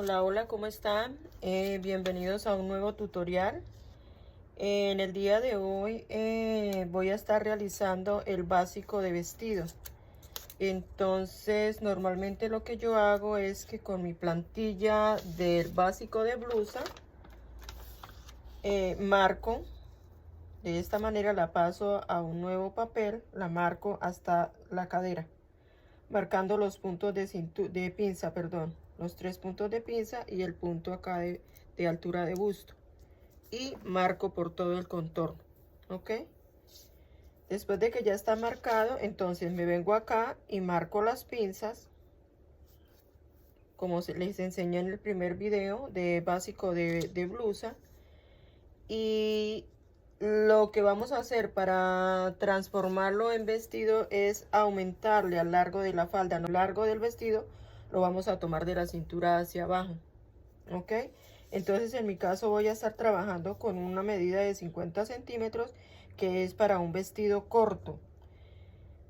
Hola, hola, ¿cómo están? Bienvenidos a un nuevo tutorial. En el día de hoy voy a estar realizando el básico de vestido. Entonces, normalmente lo que yo hago es que con mi plantilla del básico de blusa, marco, de esta manera la paso a un nuevo papel, la marco hasta la cadera, marcando los puntos de pinza, perdón, los 3 puntos de pinza y el punto acá de altura de busto, y marco por todo el contorno. Ok, después de que ya está marcado, entonces me vengo acá y marco las pinzas como les enseñé en el primer video de básico de blusa. Y lo que vamos a hacer para transformarlo en vestido es aumentarle al largo de la falda, no largo del vestido, lo vamos a tomar de la cintura hacia abajo. Ok, entonces en mi caso voy a estar trabajando con una medida de 50 centímetros, que es para un vestido corto.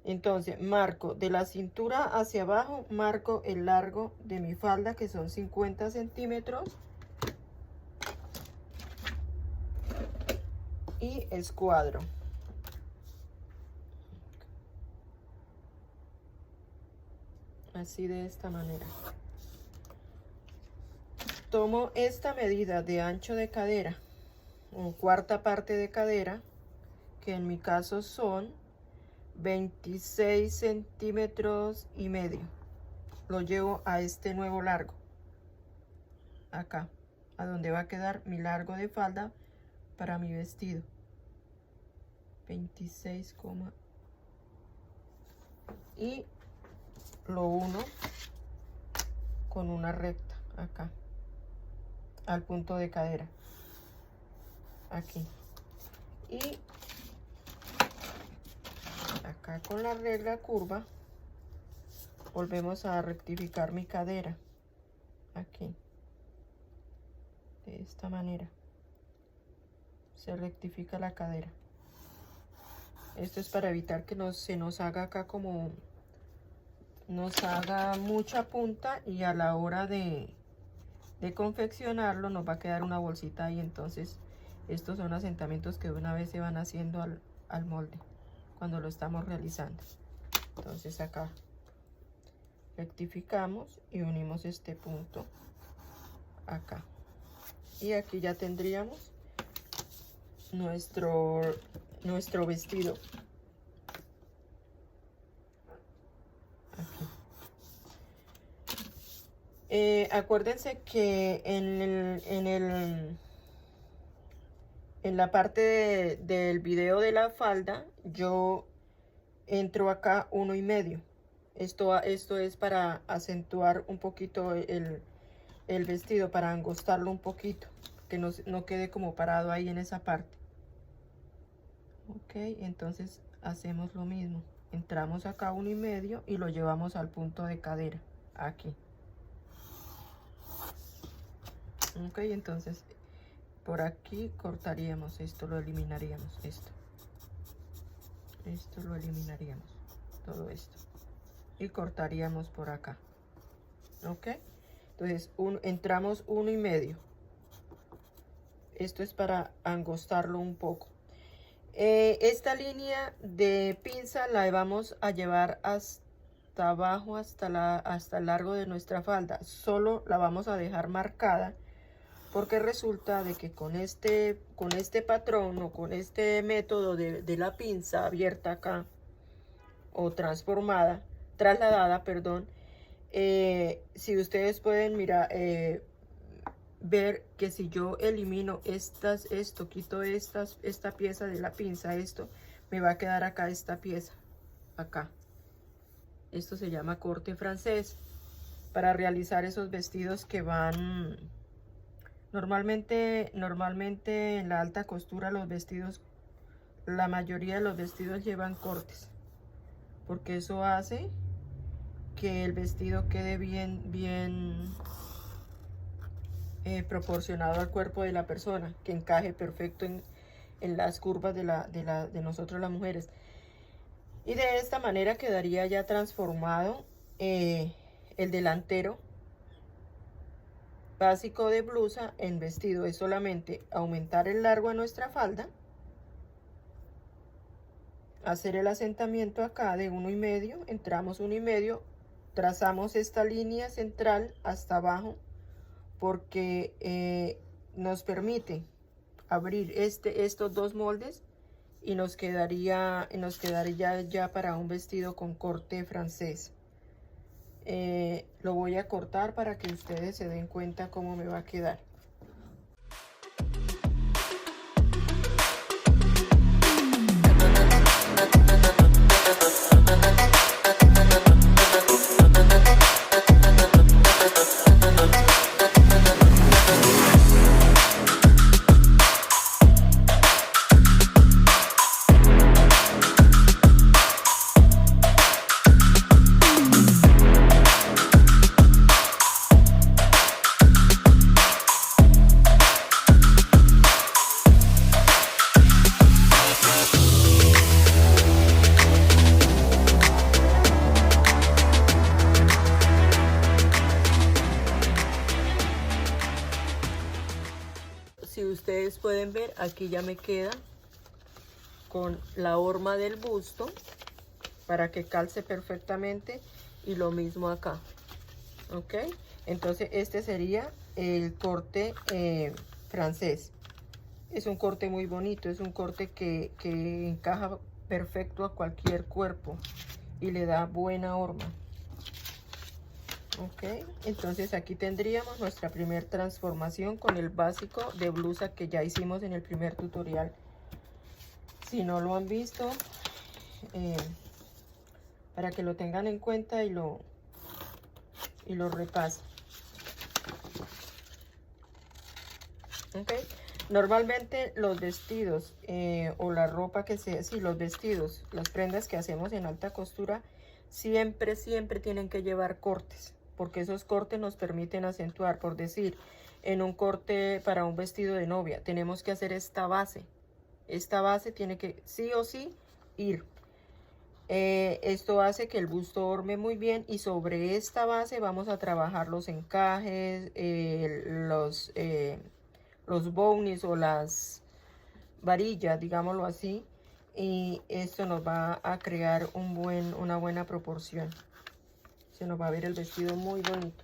Entonces marco de la cintura hacia abajo, marco el largo de mi falda, que son 50 centímetros, y escuadro. Así, de esta manera. Tomo esta medida de ancho de cadera, o cuarta parte de cadera, que en mi caso son 26 centímetros y medio. Lo llevo a este nuevo largo, acá, a donde va a quedar mi largo de falda para mi vestido. 26, y lo uno con una recta acá, al punto de cadera, aquí. Y acá con la regla curva volvemos a rectificar mi cadera, aquí, de esta manera se rectifica la cadera. Esto es para evitar que se nos haga acá, como nos haga mucha punta, y a la hora de confeccionarlo nos va a quedar una bolsita ahí. Entonces estos son asentamientos que de una vez se van haciendo al molde cuando lo estamos realizando. Entonces acá rectificamos y unimos este punto acá, y aquí ya tendríamos nuestro vestido. Aquí. Acuérdense que en la parte del video de la falda yo entro acá 1,5. Esto es para acentuar un poquito el vestido, para angostarlo un poquito, que no quede como parado ahí en esa parte. Ok, entonces hacemos lo mismo, entramos acá 1,5 y lo llevamos al punto de cadera, aquí. Ok, entonces por aquí cortaríamos esto, lo eliminaríamos, esto lo eliminaríamos, todo esto, y cortaríamos por acá. Ok, entonces entramos 1,5. Esto es para angostarlo un poco. Esta línea de pinza la vamos a llevar hasta abajo, hasta el largo de nuestra falda. Solo la vamos a dejar marcada, porque resulta de que con este patrón, o con este método de la pinza abierta acá, o trasladada, perdón, si ustedes pueden ver que si yo elimino quito esta pieza de la pinza, me va a quedar acá esta pieza, acá. Esto se llama corte francés, para realizar esos vestidos que van normalmente en la alta costura. Los vestidos, la mayoría de los vestidos llevan cortes, porque eso hace que el vestido quede bien proporcionado al cuerpo de la persona, que encaje perfecto en las curvas de nosotros las mujeres. Y de esta manera quedaría ya transformado el delantero básico de blusa en vestido es solamente aumentar el largo de nuestra falda, hacer el asentamiento acá de 1,5, entramos 1,5, trazamos esta línea central hasta abajo porque nos permite abrir estos dos moldes y nos quedaría ya para un vestido con corte francés. Lo voy a cortar para que ustedes se den cuenta cómo me va a quedar. Si ustedes pueden ver, aquí ya me queda con la horma del busto para que calce perfectamente, y lo mismo acá. Ok, entonces este sería el corte francés. Es un corte muy bonito, es un corte que encaja perfecto a cualquier cuerpo y le da buena horma. Ok, entonces aquí tendríamos nuestra primer transformación con el básico de blusa que ya hicimos en el primer tutorial. Si no lo han visto, para que lo tengan en cuenta y lo repasen. Ok, normalmente los vestidos o la ropa que sea, sí, los vestidos, las prendas que hacemos en alta costura, siempre tienen que llevar cortes, porque esos cortes nos permiten acentuar. Por decir, en un corte para un vestido de novia tenemos que hacer esta base tiene que sí o sí ir. Esto hace que el busto orme muy bien, y sobre esta base vamos a trabajar los encajes, los bownies o las varillas, digámoslo así, y esto nos va a crear una buena proporción. Se nos va a ver el vestido muy bonito.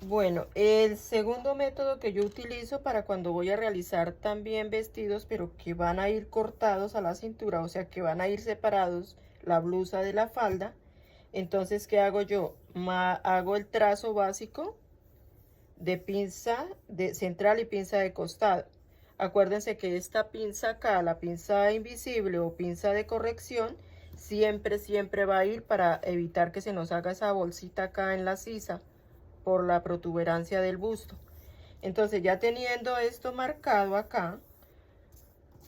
Bueno, el segundo método que yo utilizo para cuando voy a realizar también vestidos, pero que van a ir cortados a la cintura, o sea que van a ir separados la blusa de la falda. Entonces, ¿qué hago yo? Hago el trazo básico de pinza de central y pinza de costado. Acuérdense que esta pinza acá, la pinza invisible o pinza de corrección, siempre va a ir para evitar que se nos haga esa bolsita acá en la sisa por la protuberancia del busto. Entonces, ya teniendo esto marcado acá,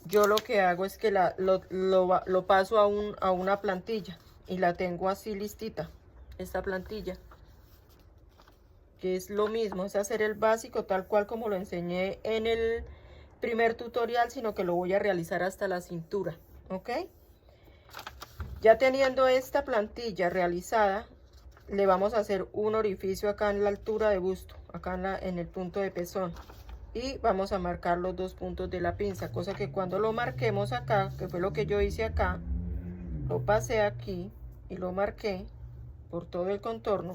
yo lo que hago es que lo paso a una plantilla y la tengo así listita, esta plantilla, que es lo mismo, es hacer el básico tal cual como lo enseñé en el primer tutorial, sino que lo voy a realizar hasta la cintura. Ok, ya teniendo esta plantilla realizada, le vamos a hacer un orificio acá en la altura de busto, acá en el punto de pezón, y vamos a marcar los dos puntos de la pinza, cosa que cuando lo marquemos acá, que fue lo que yo hice acá, lo pasé aquí y lo marqué por todo el contorno.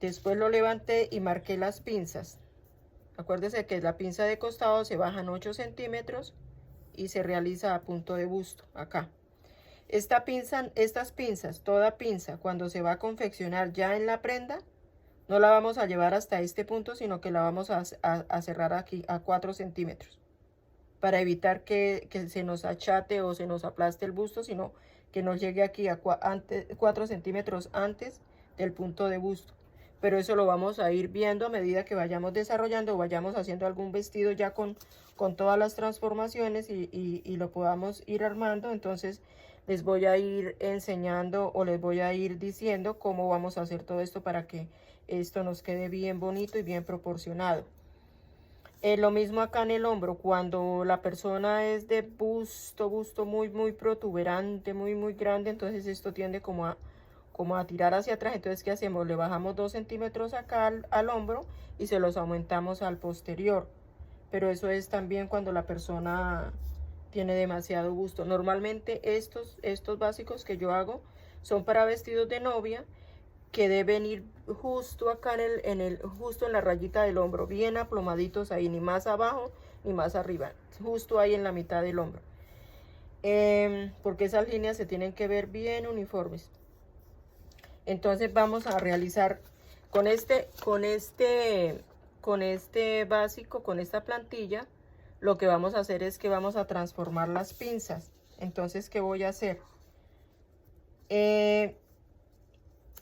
Después lo levanté y marqué las pinzas. Acuérdense que la pinza de costado se bajan 8 centímetros y se realiza a punto de busto acá. Estas pinzas, toda pinza, cuando se va a confeccionar ya en la prenda, no la vamos a llevar hasta este punto, sino que la vamos a cerrar aquí a 4 centímetros. Para evitar que se nos achate o se nos aplaste el busto, sino que nos llegue aquí a 4 centímetros antes del punto de busto. Pero eso lo vamos a ir viendo a medida que vayamos desarrollando o vayamos haciendo algún vestido ya con todas las transformaciones y lo podamos ir armando. Entonces les voy a ir enseñando o les voy a ir diciendo cómo vamos a hacer todo esto para que esto nos quede bien bonito y bien proporcionado. Lo mismo acá en el hombro, cuando la persona es de busto muy protuberante, muy grande, entonces esto tiende como a tirar hacia atrás. Entonces, ¿qué hacemos? Le bajamos 2 centímetros acá al hombro y se los aumentamos al posterior. Pero eso es también cuando la persona tiene demasiado busto. Normalmente estos básicos que yo hago son para vestidos de novia, que deben ir justo acá justo en la rayita del hombro, bien aplomaditos ahí, ni más abajo ni más arriba, justo ahí en la mitad del hombro, porque esas líneas se tienen que ver bien uniformes. Entonces vamos a realizar con este básico, con esta plantilla, lo que vamos a hacer es que vamos a transformar las pinzas. Entonces, ¿qué voy a hacer?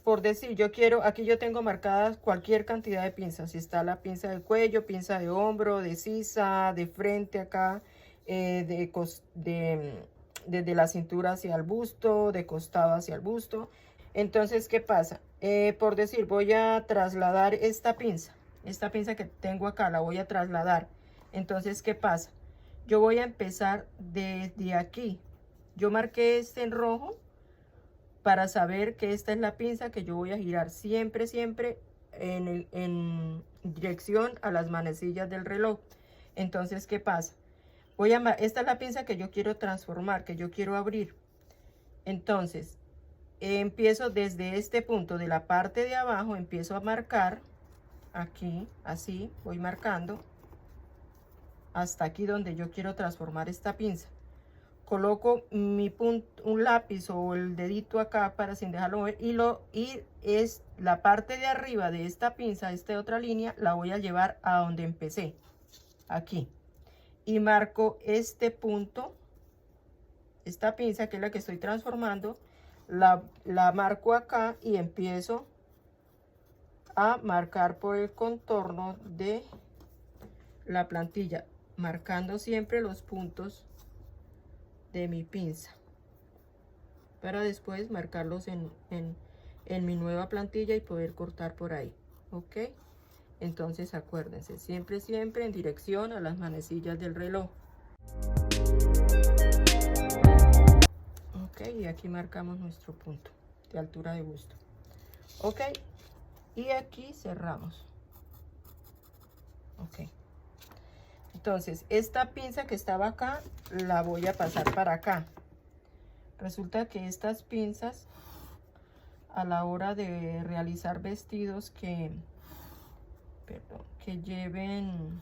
Por decir, yo quiero, aquí yo tengo marcadas cualquier cantidad de pinzas. Si está la pinza del cuello, pinza de hombro, de sisa, de frente acá, desde la cintura hacia el busto, de costado hacia el busto. Entonces, ¿qué pasa? Por decir, voy a trasladar esta pinza que tengo acá, la voy a trasladar. Entonces, ¿qué pasa? Yo voy a empezar desde aquí. Yo marqué este en rojo para saber que esta es la pinza que yo voy a girar siempre en dirección a las manecillas del reloj. Entonces, ¿qué pasa? Esta es la pinza que yo quiero transformar, que yo quiero abrir. Entonces, empiezo desde este punto de la parte de abajo, empiezo a marcar aquí, así, voy marcando hasta aquí donde yo quiero transformar esta pinza. Coloco un lápiz o el dedito acá para sin dejarlo ver, y es la parte de arriba de esta pinza, esta otra línea, la voy a llevar a donde empecé, aquí, y marco este punto, esta pinza que es la que estoy transformando, la marco acá y empiezo a marcar por el contorno de la plantilla, marcando siempre los puntos de mi pinza para después marcarlos en mi nueva plantilla y poder cortar por ahí. Ok, entonces acuérdense, siempre en dirección a las manecillas del reloj. Ok, y aquí marcamos nuestro punto de altura de busto. Ok, y aquí cerramos. Ok, entonces esta pinza que estaba acá la voy a pasar para acá. Resulta que estas pinzas, a la hora de realizar vestidos que lleven,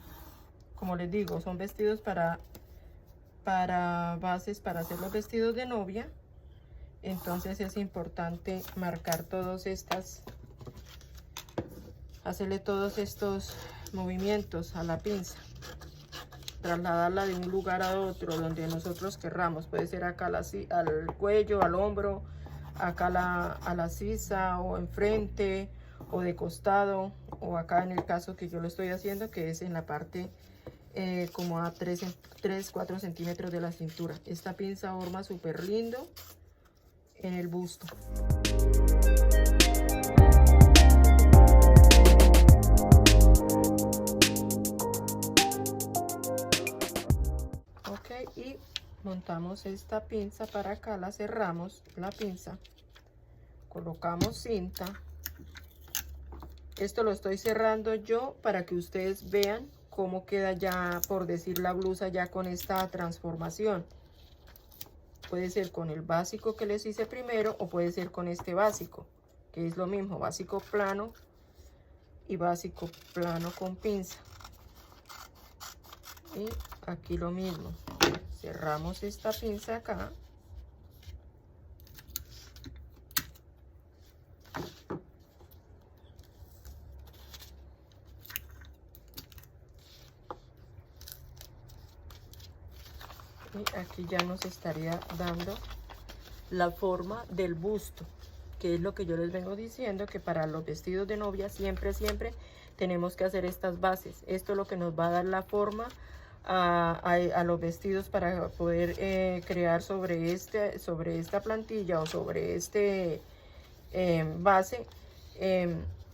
como les digo, son vestidos para bases, para hacer los vestidos de novia, entonces es importante marcar hacerle todos estos movimientos a la pinza, trasladarla de un lugar a otro donde nosotros querramos. Puede ser acá al cuello, al hombro, acá a la sisa, o enfrente, o de costado, o acá en el caso que yo lo estoy haciendo, que es en la parte como a 3-4 centímetros de la cintura. Esta pinza forma súper lindo en el busto. Ok, y montamos esta pinza para acá, la cerramos, la pinza, colocamos cinta. Esto lo estoy cerrando yo para que ustedes vean cómo queda ya, por decir, la blusa ya con esta transformación. Puede ser con el básico que les hice primero, o puede ser con este básico, que es lo mismo, básico plano y básico plano con pinza. Y aquí lo mismo, cerramos esta pinza acá. Y aquí ya nos estaría dando la forma del busto, que es lo que yo les vengo diciendo, que para los vestidos de novia siempre tenemos que hacer estas bases. Esto es lo que nos va a dar la forma a los vestidos, para poder crear sobre esta plantilla o sobre este base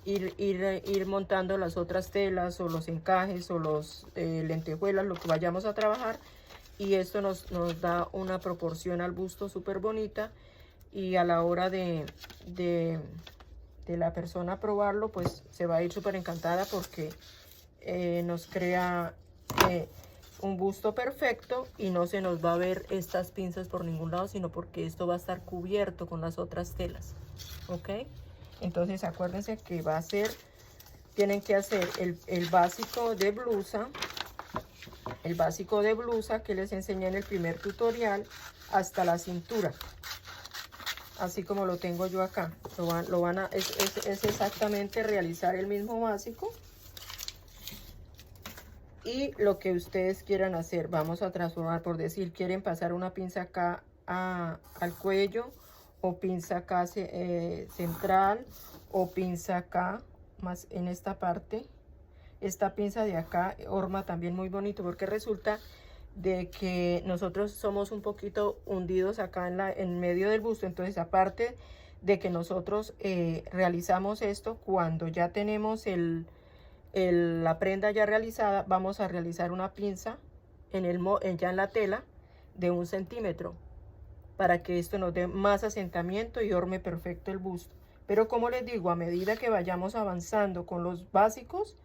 ir montando las otras telas o los encajes o los lentejuelas, lo que vayamos a trabajar. Y esto nos da una proporción al busto súper bonita, y a la hora de la persona probarlo, pues se va a ir súper encantada porque nos crea un busto perfecto y no se nos va a ver estas pinzas por ningún lado, sino porque esto va a estar cubierto con las otras telas. ¿Ok? Entonces acuérdense que va a ser, tienen que hacer el básico de blusa, que les enseñé en el primer tutorial, hasta la cintura, así como lo tengo yo acá. Es exactamente realizar el mismo básico y lo que ustedes quieran hacer. Vamos a transformar, por decir, quieren pasar una pinza acá al cuello, o pinza acá central, o pinza acá más en esta parte. Esta pinza de acá horma también muy bonito, porque resulta de que nosotros somos un poquito hundidos acá en medio del busto. Entonces, aparte de que nosotros realizamos esto, cuando ya tenemos la prenda ya realizada, vamos a realizar una pinza ya en la tela de 1 centímetro, para que esto nos dé más asentamiento y horme perfecto el busto. Pero como les digo, a medida que vayamos avanzando con los básicos,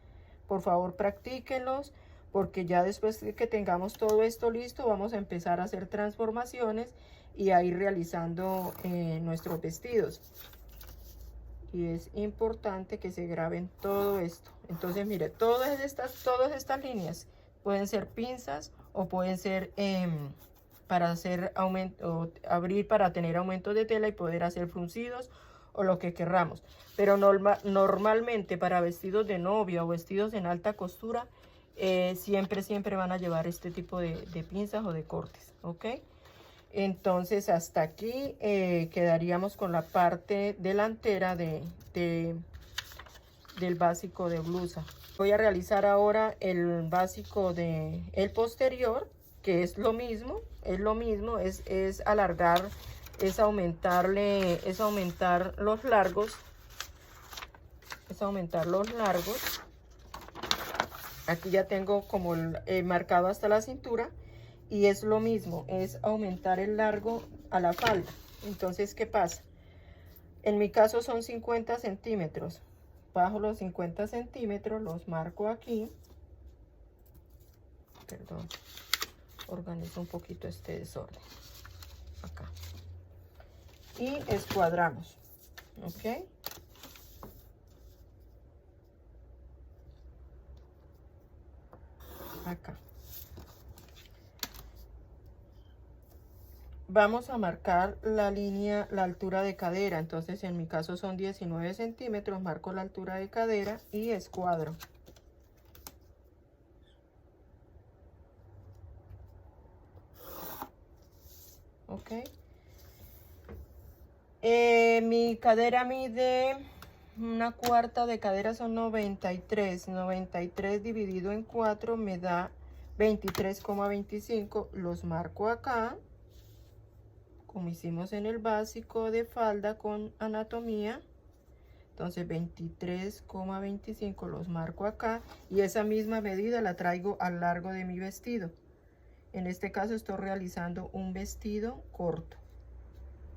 por favor practíquenlos, porque ya después de que tengamos todo esto listo, vamos a empezar a hacer transformaciones y a ir realizando nuestros vestidos. Y es importante que se graben todo esto. Entonces, mire, todas estas líneas pueden ser pinzas o pueden ser para hacer aumento, abrir para tener aumento de tela y poder hacer fruncidos o lo que querramos. Pero normalmente para vestidos de novia o vestidos en alta costura, siempre van a llevar este tipo de pinzas o de cortes, ¿ok? Entonces hasta aquí quedaríamos con la parte delantera del básico de blusa. Voy a realizar ahora el básico el posterior, que es lo mismo, es alargar, es aumentar los largos, Aquí ya tengo como marcado hasta la cintura, y es lo mismo, es aumentar el largo a la falda. Entonces, ¿qué pasa? En mi caso son 50 centímetros. Bajo los 50 centímetros, los marco aquí. Perdón, organizo un poquito este desorden. Acá. Y escuadramos. ¿Ok? Acá. Vamos a marcar la línea, la altura de cadera. Entonces, en mi caso son 19 centímetros. Marco la altura de cadera y escuadro. Ok. Mi cadera mide, una cuarta de cadera son 93. 93 dividido en 4 me da 23,25. Los marco acá, como hicimos en el básico de falda con anatomía. Entonces 23,25 los marco acá, y esa misma medida la traigo a lo largo de mi vestido. En este caso estoy realizando un vestido corto.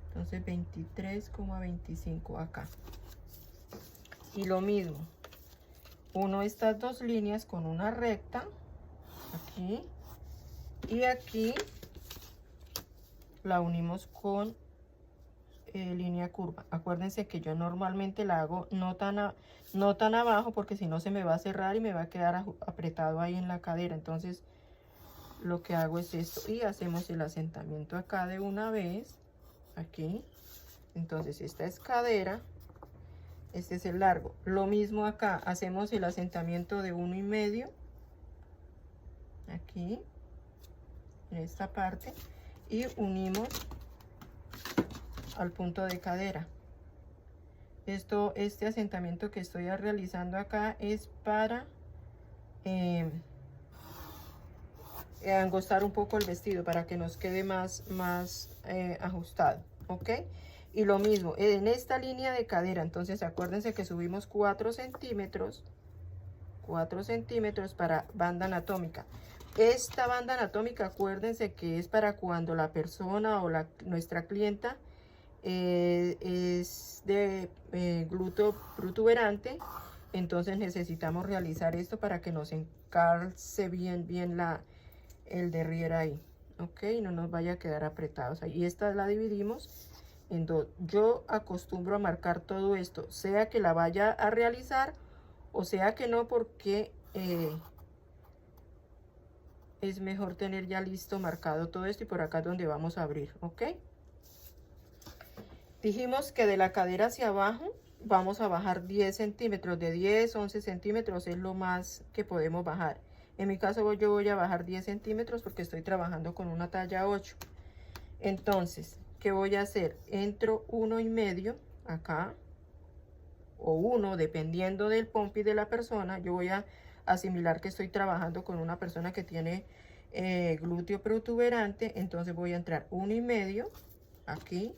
Entonces 23,25 acá. Y lo mismo, uno estas dos líneas con una recta, aquí, y aquí la unimos con línea curva. Acuérdense que yo normalmente la hago no tan abajo, porque si no se me va a cerrar y me va a quedar apretado ahí en la cadera. Entonces lo que hago es esto, y hacemos el asentamiento acá de una vez, aquí. Entonces esta es cadera, este es el largo. Lo mismo acá, hacemos el asentamiento de 1,5 aquí en esta parte, y unimos al punto de cadera. Este asentamiento que estoy realizando acá es para angostar un poco el vestido, para que nos quede más ajustado. ¿Ok? Y lo mismo, en esta línea de cadera, entonces acuérdense que subimos 4 centímetros para banda anatómica. Esta banda anatómica, acuérdense que es para cuando la persona o nuestra clienta es de glúteo protuberante, entonces necesitamos realizar esto para que nos encalce bien el derrier ahí, ok, no nos vaya a quedar apretados ahí. Y esta la dividimos en dos. Yo acostumbro a marcar todo esto, sea que la vaya a realizar o sea que no, porque es mejor tener ya listo marcado todo esto. Y por acá es donde vamos a abrir, ok. Dijimos que de la cadera hacia abajo vamos a bajar 10 centímetros, de 10 11 centímetros es lo más que podemos bajar. En mi caso yo voy a bajar 10 centímetros porque estoy trabajando con una talla 8. Entonces, ¿qué voy a hacer? Entro 1,5 acá, o 1, dependiendo del pompi de la persona. Yo voy a asimilar que estoy trabajando con una persona que tiene glúteo protuberante, entonces voy a entrar 1,5 aquí,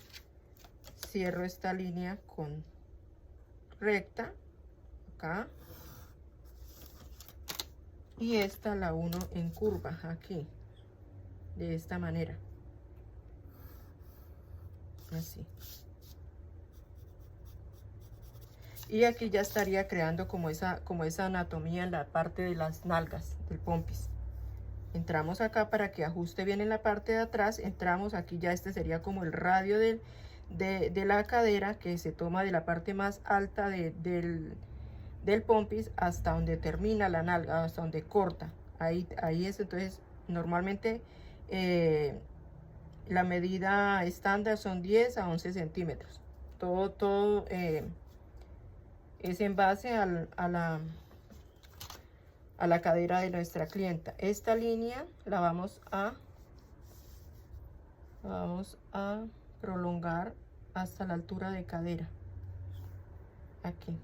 cierro esta línea con recta acá, y esta la uno en curva aquí, de esta manera, así. Y aquí ya estaría creando como esa anatomía en la parte de las nalgas del pompis. Entramos acá para que ajuste bien en la parte de atrás. Entramos aquí, ya este sería como el radio de la cadera, que se toma de la parte más alta del pompis hasta donde termina la nalga, hasta donde corta. Ahí es. Entonces normalmente la medida estándar son 10 a 11 centímetros. Todo es en base a la cadera de nuestra clienta. Esta línea la vamos a prolongar hasta la altura de cadera, aquí.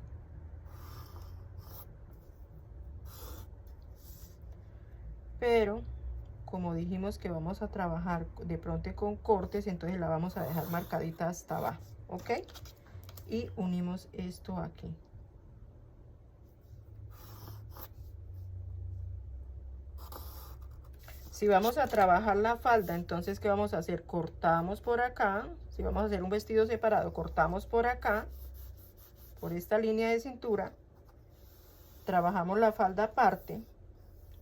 Pero como dijimos que vamos a trabajar de pronto con cortes, entonces la vamos a dejar marcadita hasta abajo, ok. Y unimos esto aquí. Si vamos a trabajar la falda, entonces ¿qué vamos a hacer? Cortamos por acá. Si vamos a hacer un vestido separado, cortamos por acá, por esta línea de cintura, trabajamos la falda aparte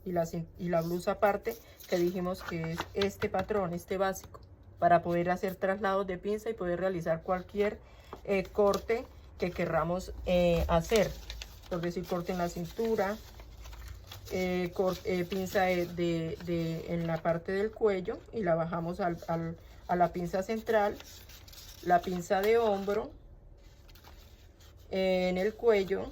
y la blusa aparte, que dijimos que es este patrón, este básico, para poder hacer traslados de pinza y poder realizar cualquier corte que querramos hacer, por decir corte en la cintura, pinza en la parte del cuello, y la bajamos a la pinza central, la pinza de hombro, en el cuello,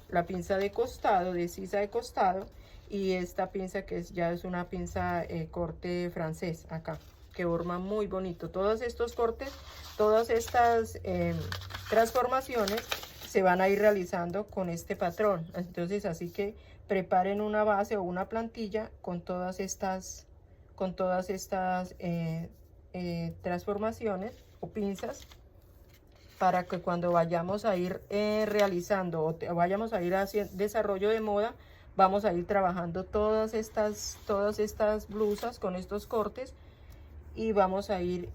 la pinza de costado, de sisa de costado, y esta pinza que ya es una pinza corte francés acá, que forma muy bonito. Todos estos cortes, todas estas transformaciones se van a ir realizando con este patrón. Entonces así que preparen una base o una plantilla con todas estas transformaciones o pinzas, para que cuando vayamos a ir realizando o vayamos a ir haciendo desarrollo de moda, vamos a ir trabajando todas estas blusas con estos cortes, y vamos a ir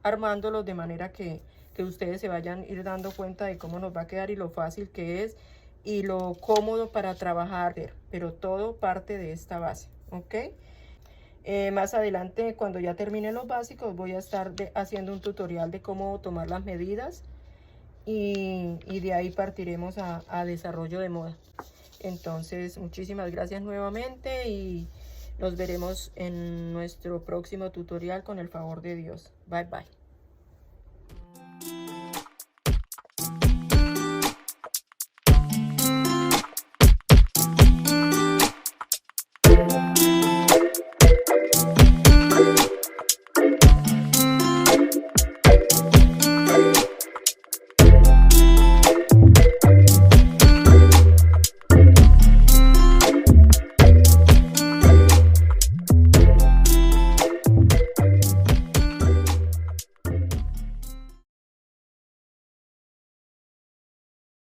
armándolos de manera que ustedes se vayan a ir dando cuenta de cómo nos va a quedar y lo fácil que es y lo cómodo para trabajar, pero todo parte de esta base, ¿ok? Más adelante, cuando ya termine los básicos, voy a estar haciendo un tutorial de cómo tomar las medidas, y de ahí partiremos a desarrollo de moda. Entonces, muchísimas gracias nuevamente y nos veremos en nuestro próximo tutorial con el favor de Dios. Bye bye.